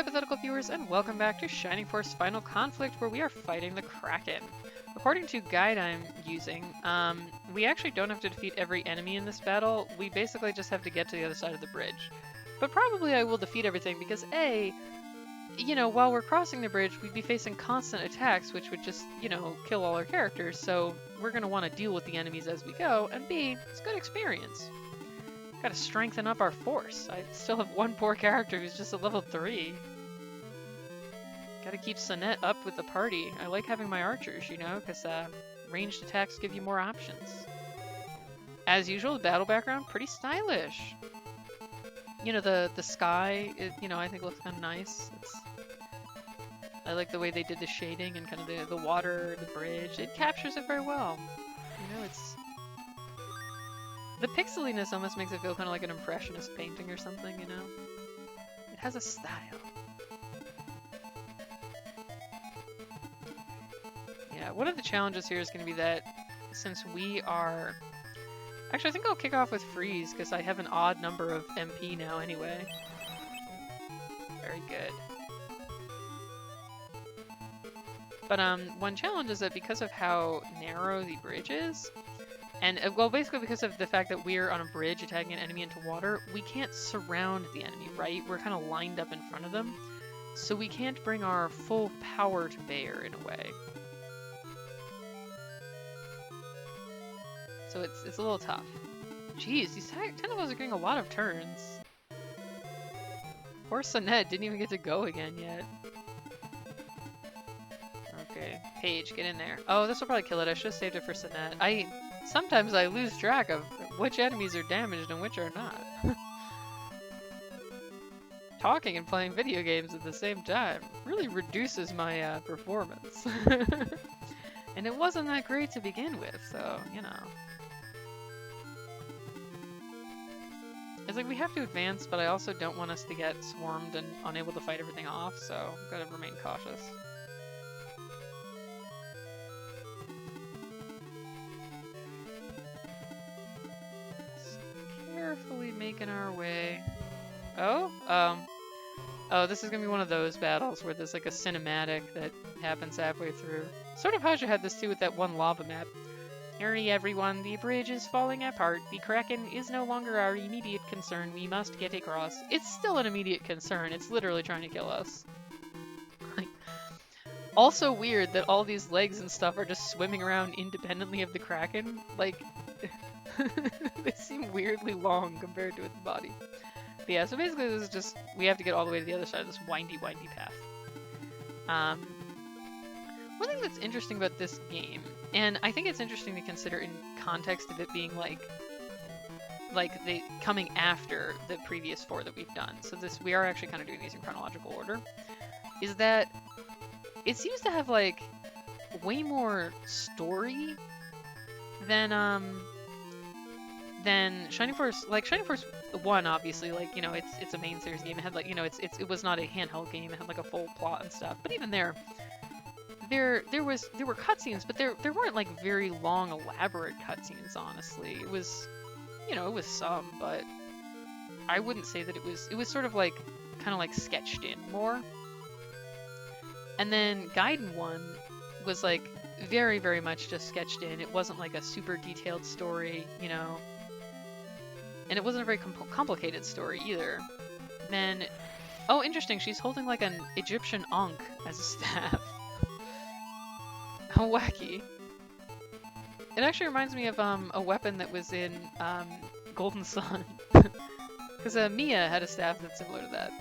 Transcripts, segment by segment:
hypothetical viewers, and welcome back to Shining Force Final Conflict, where we are fighting the Kraken. According to guide I'm using, we actually don't have to defeat every enemy in this battle. We basically just have to get to the other side of the bridge. But probably I will defeat everything because A, while we're crossing the bridge, we'd be facing constant attacks, which would just, kill all our characters, so we're going to want to deal with the enemies as we go, and B, it's good experience. Gotta strengthen up our force. I still have one poor character who's just at level 3. Gotta keep Sonette up with the party. I like having my archers, because ranged attacks give you more options. As usual, the battle background, pretty stylish. The sky, I think looks kind of nice. I like the way they did the shading and kind of the water, the bridge. It captures it very well. The pixeliness almost makes it feel kind of like an impressionist painting or something, It has a style. Yeah, one of the challenges here is going to be that since we are... Actually, I think I'll kick off with Freeze, because I have an odd number of MP now anyway. Very good. But one challenge is that because of how narrow the bridge is, and, well, basically because of the fact that we're on a bridge attacking an enemy into water, we can't surround the enemy, right? We're kind of lined up in front of them, so we can't bring our full power to bear, in a way. So it's a little tough. Jeez, these tentacles are getting a lot of turns. Poor Sonette didn't even get to go again yet. Okay, Paige, get in there. Oh, this will probably kill it. I should have saved it for Sonette. Sometimes I lose track of which enemies are damaged and which are not. Talking and playing video games at the same time really reduces my performance. And it wasn't that great to begin with, so, It's like we have to advance, but I also don't want us to get swarmed and unable to fight everything off, so I've got to remain cautious. Carefully making our way. Oh, this is gonna be one of those battles where there's like a cinematic that happens halfway through. Sort of how you had this too with that one lava map. Hurry everyone, the bridge is falling apart. The Kraken is no longer our immediate concern. We must get across. It's still an immediate concern. It's literally trying to kill us. Also weird that all these legs and stuff are just swimming around independently of the Kraken. Like, they seem weirdly long compared to its body. But yeah, so basically this is just, we have to get all the way to the other side of this windy, windy path. One thing that's interesting about this game, and I think it's interesting to consider in context of it being like they coming after the previous 4 that we've done. So we are actually kind of doing these in chronological order. Is that it seems to have like way more story than Shining Force. Like Shining Force 1, obviously, it's a main series game. It had it was not a handheld game. It had like a full plot and stuff. But even there were cutscenes, but there weren't like very long, elaborate cutscenes. Honestly, it was some, but I wouldn't say that it was sort of like kind of like sketched in more. And then Gaiden 1 was like very, very much just sketched in. It wasn't like a super detailed story, and it wasn't a very complicated story either. Then, oh, interesting, she's holding like an Egyptian ankh as a staff. How wacky. It actually reminds me of a weapon that was in Golden Sun. Because Mia had a staff that's similar to that.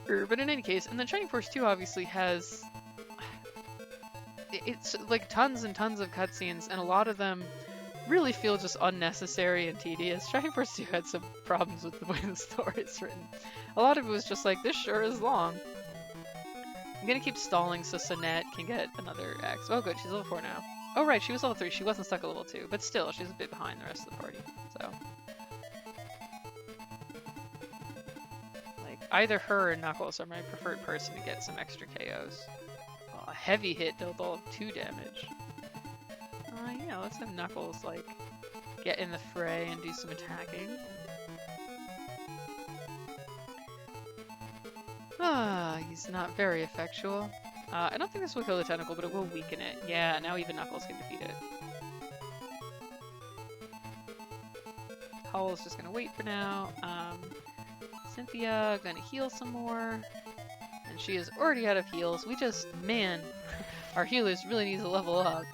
But in any case, and then Shining Force 2 obviously has... It's like tons and tons of cutscenes, and a lot of them really feel just unnecessary and tedious. Shining Force 2 had some problems with the way the story is written. A lot of it was just like, this sure is long. I'm gonna keep stalling so Sonette can get another axe. Oh good, she's level 4 now. Oh right, she was level 3, she wasn't stuck at level 2, but still, she's a bit behind the rest of the party, so. Like, either her or Knuckles are my preferred person to get some extra KOs. Oh, a heavy hit dealt all 2 damage. Yeah, let's have Knuckles, like, get in the fray and do some attacking. Ah, he's not very effectual. I don't think this will kill the tentacle, but it will weaken it. Yeah, now even Knuckles can defeat it. Howl's just gonna wait for now. Cynthia gonna heal some more. And she is already out of heals. We just, man, our healers really need to level up.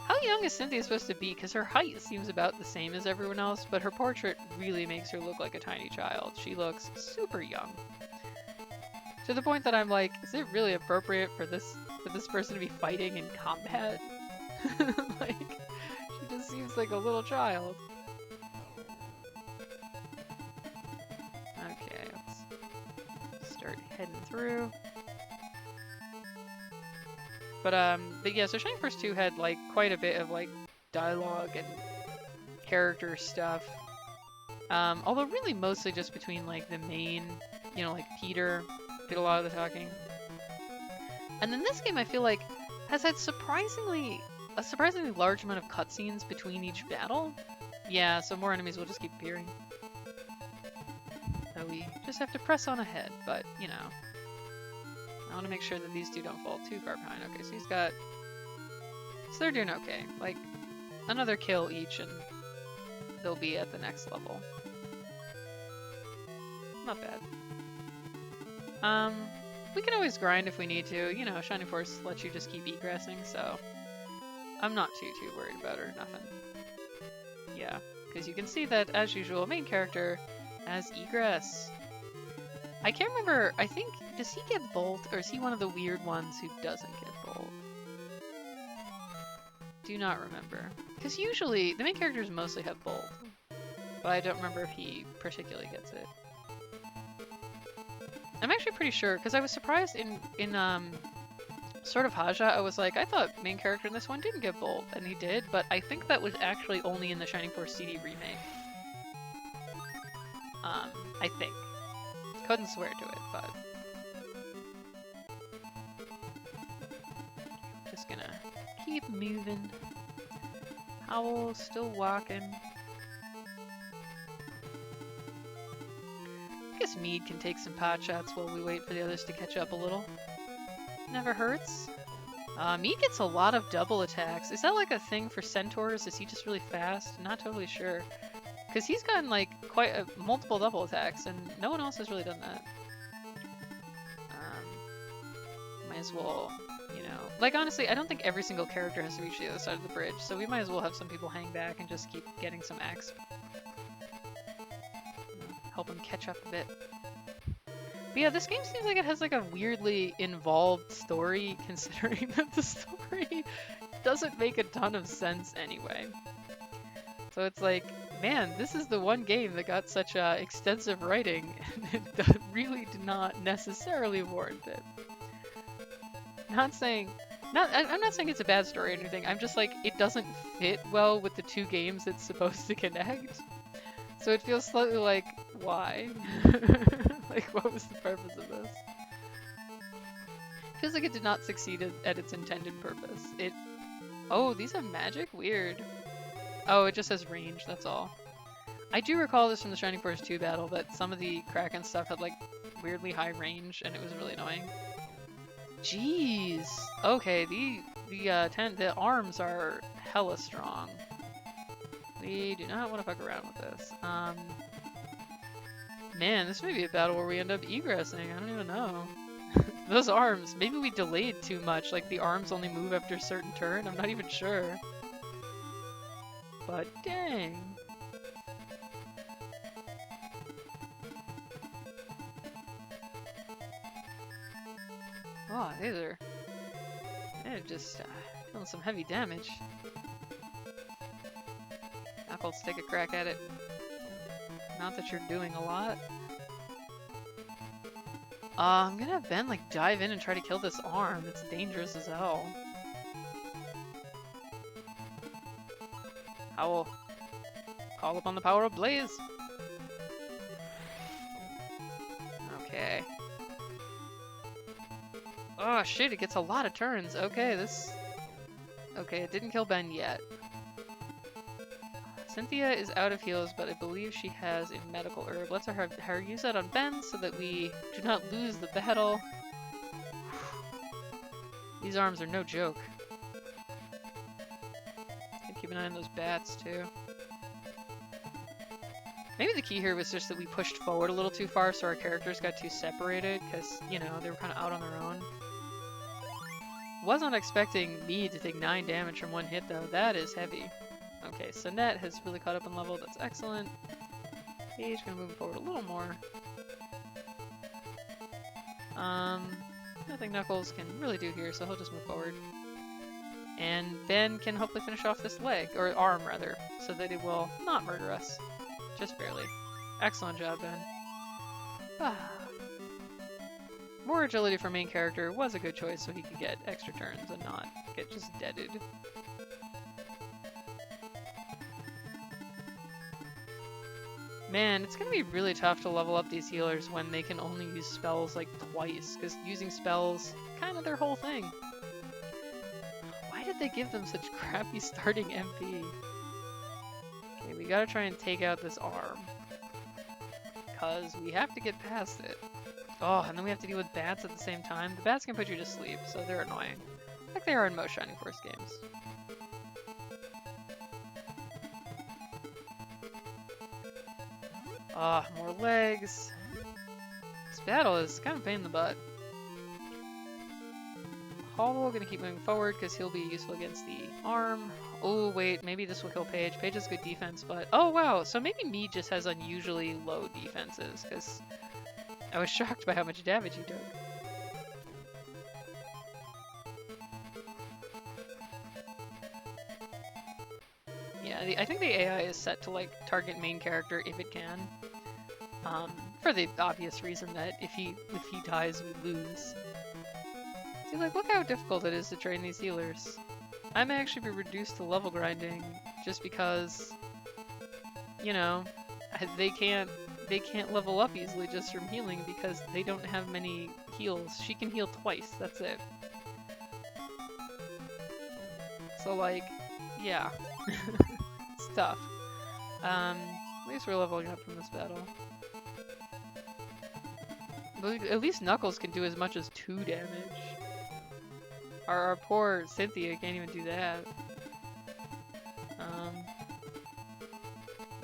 How young is Cynthia supposed to be? Because her height seems about the same as everyone else, but her portrait really makes her look like a tiny child. She looks super young. To the point that I'm like, is it really appropriate for this person to be fighting in combat? Like, she just seems like a little child. Okay, let's start heading through. But yeah, so Shining Force 2 had like quite a bit of like dialogue and character stuff. Although really mostly just between like the main, you know, like Peter did a lot of the talking. And then this game I feel like has had a surprisingly large amount of cutscenes between each battle. Yeah, so more enemies will just keep appearing. So we just have to press on ahead, but you know. I want to make sure that these two don't fall too far behind. Okay, so he's got... So they're doing okay. Like, another kill each and they'll be at the next level. Not bad. We can always grind if we need to. You know, Shining Force lets you just keep egressing, so... I'm not too worried about her, nothing. Yeah, because you can see that, as usual, main character has egress. I can't remember, I think, does he get Bolt, or is he one of the weird ones who doesn't get Bolt? Do not remember. Because usually, the main characters mostly have Bolt, but I don't remember if he particularly gets it. I'm actually pretty sure, because I was surprised in Sword of Haja, I was like, I thought main character in this one didn't get Bolt, and he did, but I think that was actually only in the Shining Force CD remake. I think. Couldn't swear to it, but... Just gonna keep moving. Howl still walking. I guess Mead can take some pot shots while we wait for the others to catch up a little. Never hurts. Mead gets a lot of double attacks. Is that like a thing for centaurs? Is he just really fast? Not totally sure. Because he's gotten like quite multiple double attacks, and no one else has really done that. Might as well, you know... Like, honestly, I don't think every single character has to reach the other side of the bridge, so we might as well have some people hang back and just keep getting some exp. Help them catch up a bit. But yeah, this game seems like it has like a weirdly involved story, considering that the story doesn't make a ton of sense anyway. So it's like, man, this is the one game that got such extensive writing, and it really did not necessarily warrant it. I'm not saying it's a bad story or anything, I'm just like, it doesn't fit well with the two games it's supposed to connect. So it feels slightly like, why? Like, what was the purpose of this? Feels like it did not succeed at its intended purpose. Oh, these have magic? Weird. Oh, it just has range, that's all. I do recall this from the Shining Force 2 battle, that some of the Kraken stuff had like weirdly high range, and it was really annoying. Jeez! Okay, the arms are hella strong. We do not want to fuck around with this. Man, this may be a battle where we end up egressing, I don't even know. Those arms, maybe we delayed too much, like the arms only move after a certain turn, I'm not even sure. But dang. Oh, they're just dealing some heavy damage. Knuckles, take a crack at it. Not that you're doing a lot. I'm gonna have Ben like dive in and try to kill this arm. It's dangerous as hell. Howl. Call upon the power of Blaze. Okay. Oh shit, it gets a lot of turns. Okay, Okay, it didn't kill Ben yet. Cynthia is out of heals, but I believe she has a medical herb. Let's have her use that on Ben so that we do not lose the battle. These arms are no joke. Keep an eye on those bats, too. Maybe the key here was just that we pushed forward a little too far, so our characters got too separated, because, you know, they were kind of out on their own. Wasn't expecting me to take 9 damage from one hit, though. That is heavy. Okay, Sonette has really caught up in level. That's excellent. Paige gonna move forward a little more. Nothing Knuckles can really do here, so he'll just move forward. And Ben can hopefully finish off this leg, or arm rather, so that it will not murder us. Just barely. Excellent job, Ben. More agility for main character was a good choice so he could get extra turns and not get just deaded. Man, it's gonna be really tough to level up these healers when they can only use spells like twice, because using spells, kind of their whole thing. Why did they give them such crappy starting MP? Okay, we gotta try and take out this arm. Because we have to get past it. Oh, and then we have to deal with bats at the same time. The bats can put you to sleep, so they're annoying. Like they are in most Shining Force games. Ah, more legs. This battle is kind of a pain in the butt. Hall gonna keep moving forward because he'll be useful against the arm. Oh wait, maybe this will kill Paige. Paige has good defense, but oh wow, so maybe me just has unusually low defenses because I was shocked by how much damage he took. Yeah, I think the AI is set to like target main character if it can. For the obvious reason that if he dies, we lose. See, like, look how difficult it is to train these healers. I may actually be reduced to level grinding just because, you know, they can't level up easily just from healing because they don't have many heals. She can heal twice, that's it. So, like, yeah. It's tough. At least we're leveling up from this battle. But at least Knuckles can do as much as 2 damage. Our poor Cynthia can't even do that.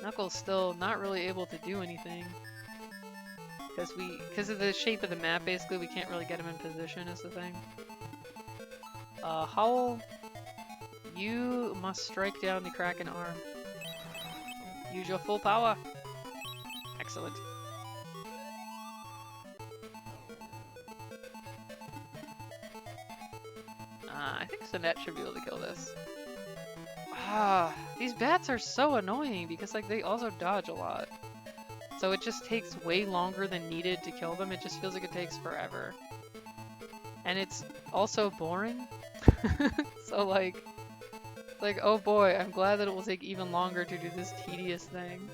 Knuckles still not really able to do anything. Because of the shape of the map, basically, we can't really get him in position is the thing. Howl, you must strike down the Kraken arm. Use your full power. Excellent. I think Sonette should be able to kill this. These bats are so annoying because like they also dodge a lot. So it just takes way longer than needed to kill them. It just feels like it takes forever. And it's also boring. So like, oh boy, I'm glad that it will take even longer to do this tedious thing.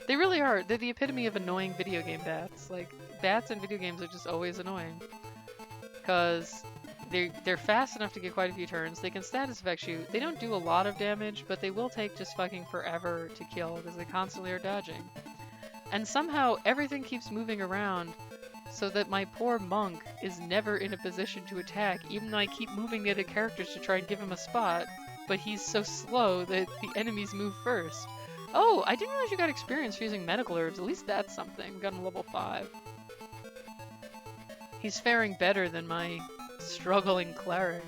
They really are. They're the epitome of annoying video game bats. Like, bats in video games are just always annoying. Because they're fast enough to get quite a few turns. They can status effect you. They don't do a lot of damage, but they will take just fucking forever to kill because they constantly are dodging. And somehow everything keeps moving around so that my poor monk is never in a position to attack, even though I keep moving the other characters to try and give him a spot, but he's so slow that the enemies move first. Oh, I didn't realize you got experience for using medical herbs. At least that's something. We got him level 5. He's faring better than my struggling cleric.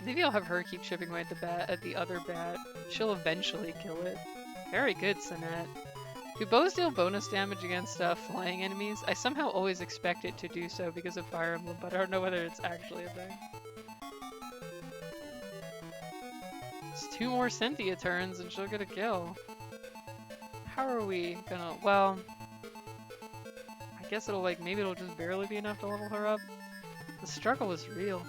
Maybe I'll have her keep chipping away at the other bat. She'll eventually kill it. Very good, Sonette. Do bows deal bonus damage against flying enemies? I somehow always expect it to do so because of Fire Emblem, but I don't know whether it's actually a thing. Just 2 more Cynthia turns and she'll get a kill. How are we gonna... well... I guess it'll maybe it'll just barely be enough to level her up. The struggle is real.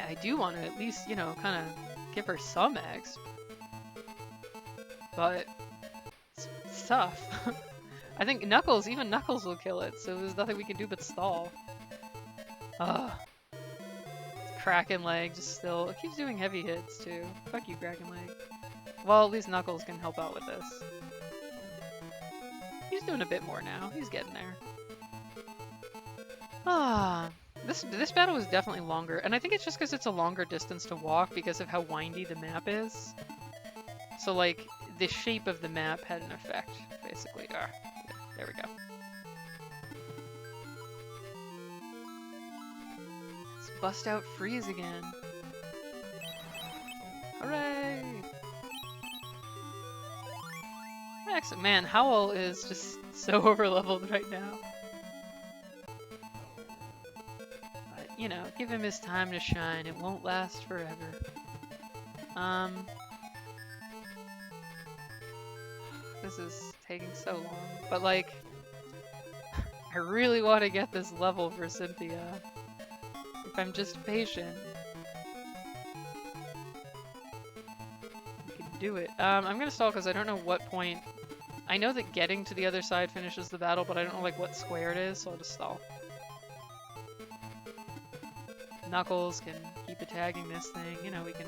I do want to at least, you know, kind of give her some exp. But tough. I think Knuckles, even Knuckles will kill it, so there's nothing we can do but stall. Ugh. Kraken leg just still, it keeps doing heavy hits too. Fuck you, Kraken leg. Well, at least Knuckles can help out with this. He's doing a bit more now. He's getting there. Ah, this battle was definitely longer, and I think it's just because it's a longer distance to walk because of how windy the map is. So like, the shape of the map had an effect, basically. Ah, there we go. Let's bust out Freeze again. Hooray! Excellent. Man, Howl is just so overleveled right now. But, you know, give him his time to shine. It won't last forever. This is taking so long. But, like, I really want to get this level for Cynthia. If I'm just patient. We can do it. I'm gonna stall because I don't know what point. I know that getting to the other side finishes the battle, but I don't know like what square it is, so I'll just stall. Knuckles can keep attacking this thing, you know, we can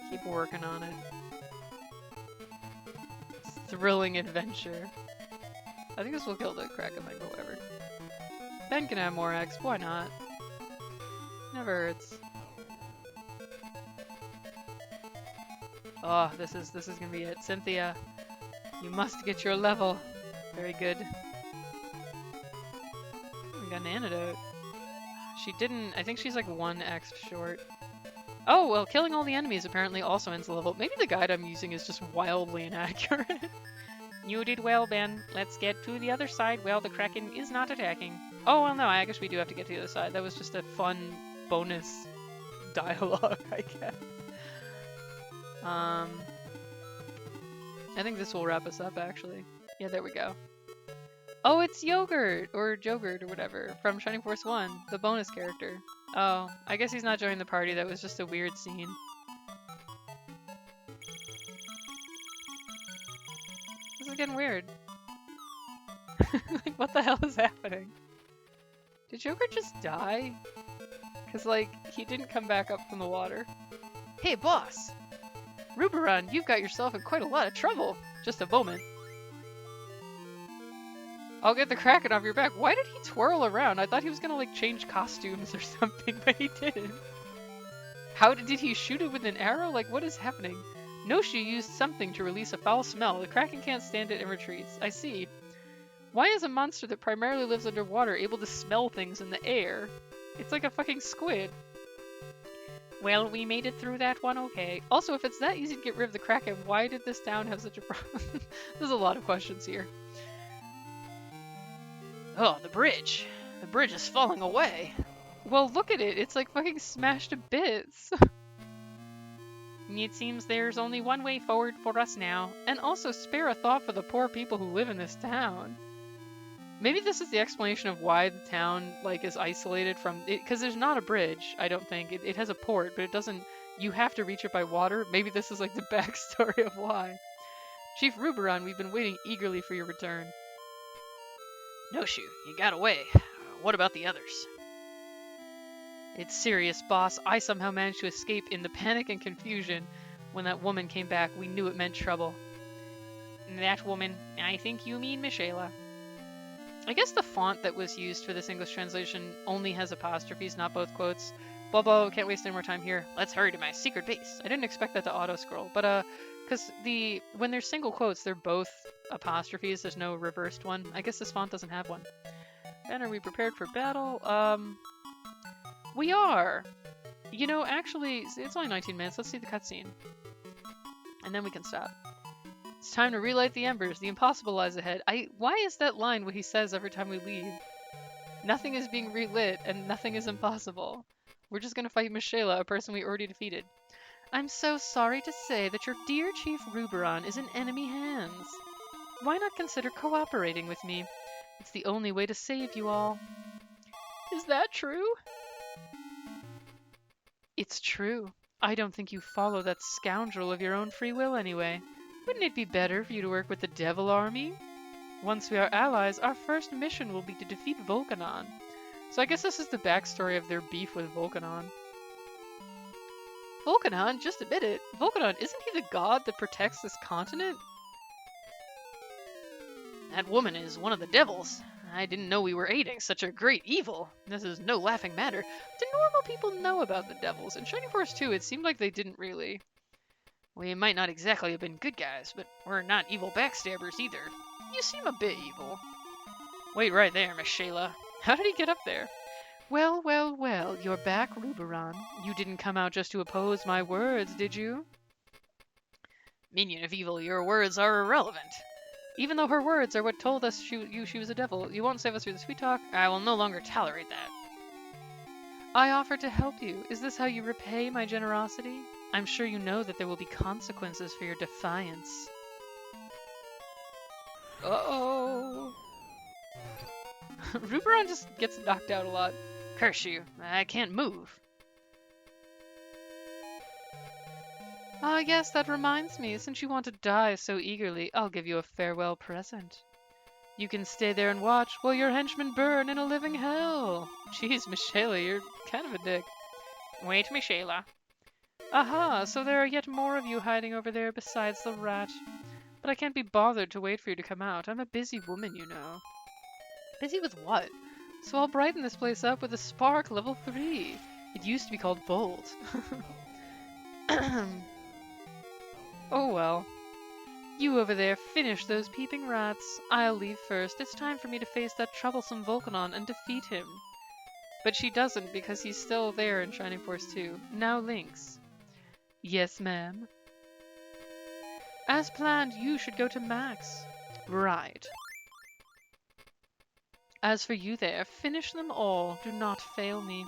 keep working on it. Thrilling adventure. I think this will kill the Kraken leg, but whatever. Ben can have more X, why not? Never hurts. Oh, this is gonna be it. Cynthia, you must get your level. Very good. We got an antidote. She didn't. I think she's like 1x short. Oh, well, killing all the enemies apparently also ends the level. Maybe the guide I'm using is just wildly inaccurate. You did well, Ben. Let's get to the other side. Well, the Kraken is not attacking. Oh, well, no, I guess we do have to get to the other side. That was just a fun bonus dialogue, I guess. I think this will wrap us up, actually. Yeah, there we go. Oh, it's Yogurt! Or Jogurt, or whatever, from Shining Force 1, the bonus character. Oh, I guess he's not joining the party. That was just a weird scene. This is getting weird. Like, what the hell is happening? Did Joker just die? Because, like, he didn't come back up from the water. Hey, boss! Ruburan, you've got yourself in quite a lot of trouble. Just a moment. I'll get the Kraken off your back. Why did he twirl around? I thought he was gonna, like, change costumes or something, but he didn't. How did he shoot it with an arrow? Like, what is happening? Noshu used something to release a foul smell. The Kraken can't stand it and retreats. I see. Why is a monster that primarily lives underwater able to smell things in the air? It's like a fucking squid. Well, we made it through that one okay. Also, if it's that easy to get rid of the Kraken, why did this town have such a problem? There's a lot of questions here. Oh, the bridge. The bridge is falling away. Well, look at it. It's like fucking smashed to bits. It seems there's only one way forward for us now. And also spare a thought for the poor people who live in this town. Maybe this is the explanation of why the town, like, is isolated from it, because there's not a bridge, I don't think. It has a port, but it doesn't, you have to reach it by water. Maybe this is, like, the backstory of why. Chief Ruburan, we've been waiting eagerly for your return. Noshu, you got away. What about the others? It's serious, boss. I somehow managed to escape in the panic and confusion. When that woman came back, we knew it meant trouble. That woman, I think you mean Mishaela. I guess the font that was used for this English translation only has apostrophes, not both quotes. Blah blah, can't waste any more time here. Let's hurry to my secret base. I didn't expect that to auto-scroll, but because when there's single quotes, they're both apostrophes, there's no reversed one. I guess this font doesn't have one. And are we prepared for battle? We are! You know, actually, it's only 19 minutes, let's see the cutscene. And then we can stop. It's time to relight the embers. The impossible lies ahead. Why is that line what he says every time we leave? Nothing is being relit, and nothing is impossible. We're just gonna fight Mishaela, a person we already defeated. I'm so sorry to say that your dear Chief Ruburan is in enemy hands. Why not consider cooperating with me? It's the only way to save you all. Is that true? It's true. I don't think you follow that scoundrel of your own free will anyway. Wouldn't it be better for you to work with the Devil Army? Once we are allies, our first mission will be to defeat Volcanon. So I guess this is the backstory of their beef with Volcanon. Volcanon? Just admit it. Volcanon, isn't he the god that protects this continent? That woman is one of the devils. I didn't know we were aiding such a great evil. This is no laughing matter. Do normal people know about the devils? In Shining Force 2, it seemed like they didn't really. We might not exactly have been good guys, but we're not evil backstabbers either. You seem a bit evil. Wait right there, Mishaela. How did he get up there? Well, well, well, you're back, Ruburan. You didn't come out just to oppose my words, did you? Minion of evil, your words are irrelevant. Even though her words are what told us she was a devil, you won't save us through the sweet talk? I will no longer tolerate that. I offered to help you. Is this how you repay my generosity? I'm sure you know that there will be consequences for your defiance. Uh-oh. Ruburan just gets knocked out a lot. Curse you. I can't move. Ah, yes, that reminds me. Since you want to die so eagerly, I'll give you a farewell present. You can stay there and watch while your henchmen burn in a living hell. Jeez, Mishaela, you're kind of a dick. Wait, Mishaela. Aha, so there are yet more of you hiding over there besides the rat. But I can't be bothered to wait for you to come out. I'm a busy woman, you know. Busy with what? So I'll brighten this place up with a spark level 3. It used to be called Bolt. Oh well. You over there, finish those peeping rats. I'll leave first. It's time for me to face that troublesome Volcanon and defeat him. But she doesn't because he's still there in Shining Force 2. Now Lynx. Yes, ma'am. As planned, you should go to Max. Right. As for you there, finish them all. Do not fail me.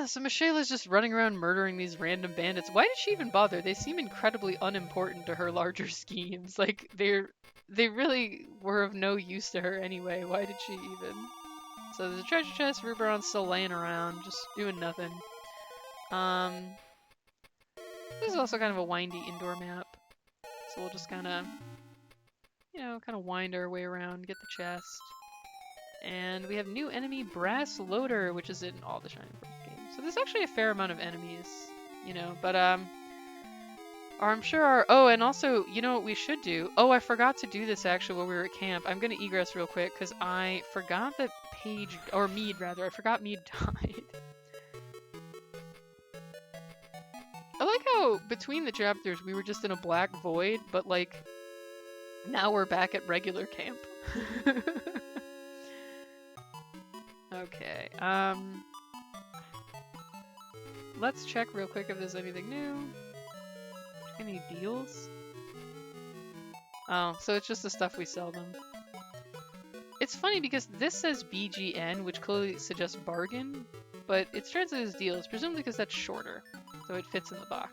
So Mishaela's just running around murdering these random bandits. Why did she even bother? They seem incredibly unimportant to her larger schemes. Like, they really were of no use to her anyway. Why did she even? So there's a treasure chest. Ruburan's still laying around, just doing nothing. This is also kind of a windy indoor map. So we'll just kind of, kind of wind our way around, get the chest. And we have new enemy Brass Loader, which is in all the Shining Force games. So there's actually a fair amount of enemies, but I'm sure oh, and also, you know what we should do? Oh, I forgot to do this actually while we were at camp. I'm gonna egress real quick because I forgot that Mead rather, I forgot Mead died. I like how between the chapters we were just in a black void, but like now we're back at regular camp. Okay, let's check real quick if there's anything new. Any deals? Oh, so it's just the stuff we sell them. It's funny because this says BGN, which clearly suggests bargain, but it's translated as deals, presumably because that's shorter, so it fits in the box.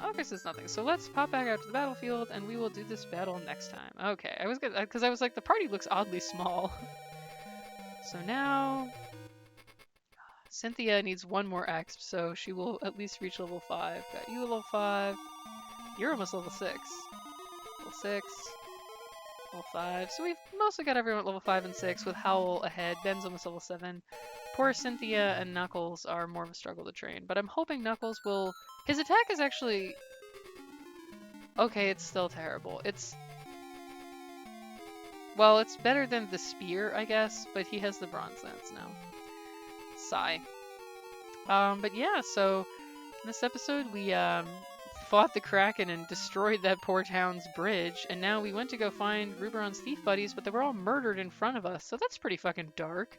Okay, so it's nothing. So let's pop back out to the battlefield, and we will do this battle next time. Okay, I was good, because I was like, the party looks oddly small. So now, Cynthia needs one more exp, so she will at least reach level 5. Got you level 5. You're almost level 6. Level 6. Level 5. So we've mostly got everyone at level 5 and 6, with Howl ahead. Ben's almost level 7. Poor Cynthia and Knuckles are more of a struggle to train, but I'm hoping Knuckles will... His attack is actually... Okay, it's still terrible. Well, it's better than the spear, I guess, but he has the bronze lance now. Sigh. But yeah, so in this episode we fought the Kraken and destroyed that poor town's bridge, and now we went to go find Ruburan's thief buddies, but they were all murdered in front of us, so that's pretty fucking dark.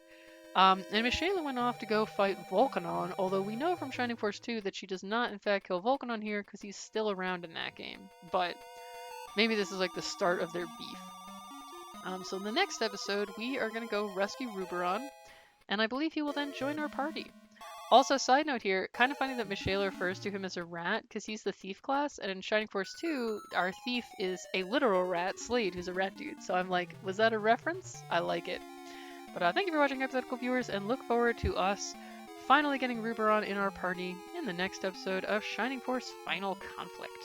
And Mishaela went off to go fight Volcanon, although we know from Shining Force 2 that she does not in fact kill Volcanon here because he's still around in that game. But maybe this is like the start of their beef. So in the next episode, we are going to go rescue Ruburan, and I believe he will then join our party. Also, side note here, kind of funny that Mishaela refers to him as a rat, because he's the thief class, and in Shining Force 2, our thief is a literal rat, Slade, who's a rat dude. So I'm like, was that a reference? I like it. But thank you for watching, hypothetical viewers, and look forward to us finally getting Ruburan in our party in the the next episode of Shining Force Final Conflict.